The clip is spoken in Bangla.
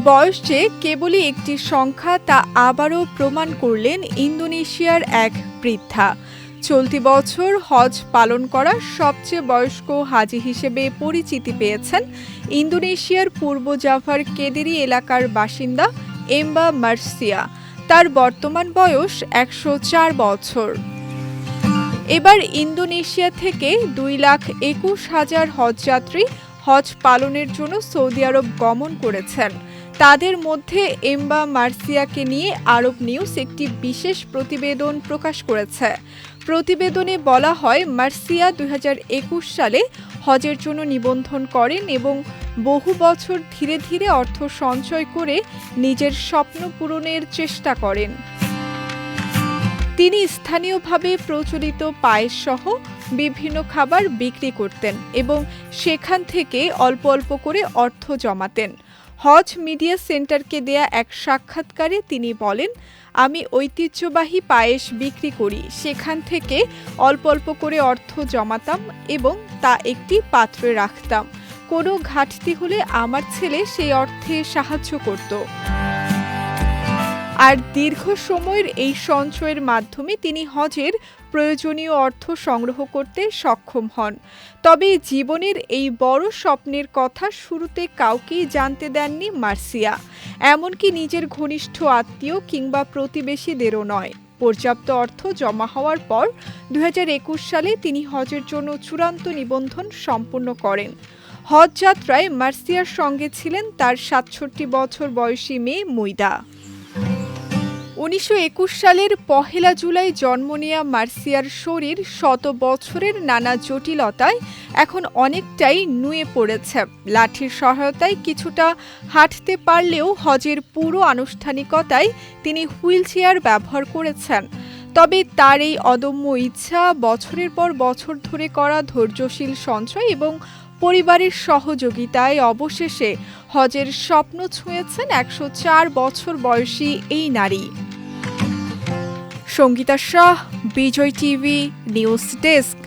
বয়স যে কেবলই একটি সংখ্যা তা আবারও প্রমাণ করলেন ইন্দোনেশিয়ার এক বৃদ্ধা। চলতি বছর হজ পালন করা সবচেয়ে বয়স্ক হাজি হিসেবে পরিচিতি পেয়েছেন ইন্দোনেশিয়ার পূর্ব জাভার কেদেরি এলাকার বাসিন্দা এম্বা মার্সিয়া। তার বর্তমান বয়স ১০৪ বছর। এবার ইন্দোনেশিয়া থেকে ২,২১,০০০ হজযাত্রী হজ পালনের জন্য সৌদি আরব গমন করেছেন। তাদের মধ্যে এম্বা মার্সিয়াকে নিয়ে আরব নিউজ একটি বিশেষ প্রতিবেদন প্রকাশ করেছে। প্রতিবেদনে বলা হয়, মার্সিয়া ২০২১ সালে হজের জন্য নিবন্ধন করেন এবং বহু বছর ধীরে ধীরে অর্থ সঞ্চয় করে নিজের স্বপ্ন পূরণের চেষ্টা করেন। তিনি স্থানীয়ভাবে প্রচলিত পায়েস সহ বিভিন্ন খাবার বিক্রি করতেন এবং সেখান থেকে অল্প অল্প করে অর্থ জমাতেন। হজ মিডিয়া সেন্টারকে দেয়া এক সাক্ষাৎকারে তিনি বলেন, আমি ঐতিহ্যবাহী পায়েস বিক্রি করি, সেখান থেকে অল্প অল্প করে অর্থ জমাতাম এবং তা একটি পাত্রে রাখতাম। কোনো ঘাটতি হলে আমার ছেলে সেই অর্থে সাহায্য করত। আর দীর্ঘ সময়ের এই সঞ্চয়ের মাধ্যমে তিনি হজের প্রয়োজনীয় অর্থ সংগ্রহ করতে সক্ষম হন। তবে জীবনের এই বড় স্বপ্নের কথা শুরুতে কাউকেই জানতে দেননি মার্সিয়া, এমনকি নিজের ঘনিষ্ঠ আত্মীয় কিংবা প্রতিবেশীদেরও নয়। পর্যাপ্ত অর্থ জমা হওয়ার পর ২০২১ সালে তিনি হজের জন্য চূড়ান্ত নিবন্ধন সম্পন্ন করেন। হজ যাত্রায় মার্সিয়ার সঙ্গে ছিলেন তার ৬৭ বছর বয়সী মেয়ে মুইদা। ১৯২১ সালের ১ জুলাই জন্ম নেয়া মার্সিয়ার শরীর শত বছরের নানা জটিলতায় এখন অনেকটাই নুয়ে পড়েছে। লাঠির সহায়তায় কিছুটা হাঁটতে পারলেও হজের পুরো আনুষ্ঠানিকতায় তিনি হুইলচেয়ার ব্যবহার করেছেন। তবে তার এই অদম্য ইচ্ছা, বছরের পর বছর ধরে করা ধৈর্যশীল সঞ্চয় এবং পরিবারের সহযোগিতায় অবশেষে হজের স্বপ্ন ছুঁয়েছেন ১০৪ বছর বয়সী এই নারী। সঙ্গীতা শাহ, বিজয় টিভি নিউজ ডেস্ক।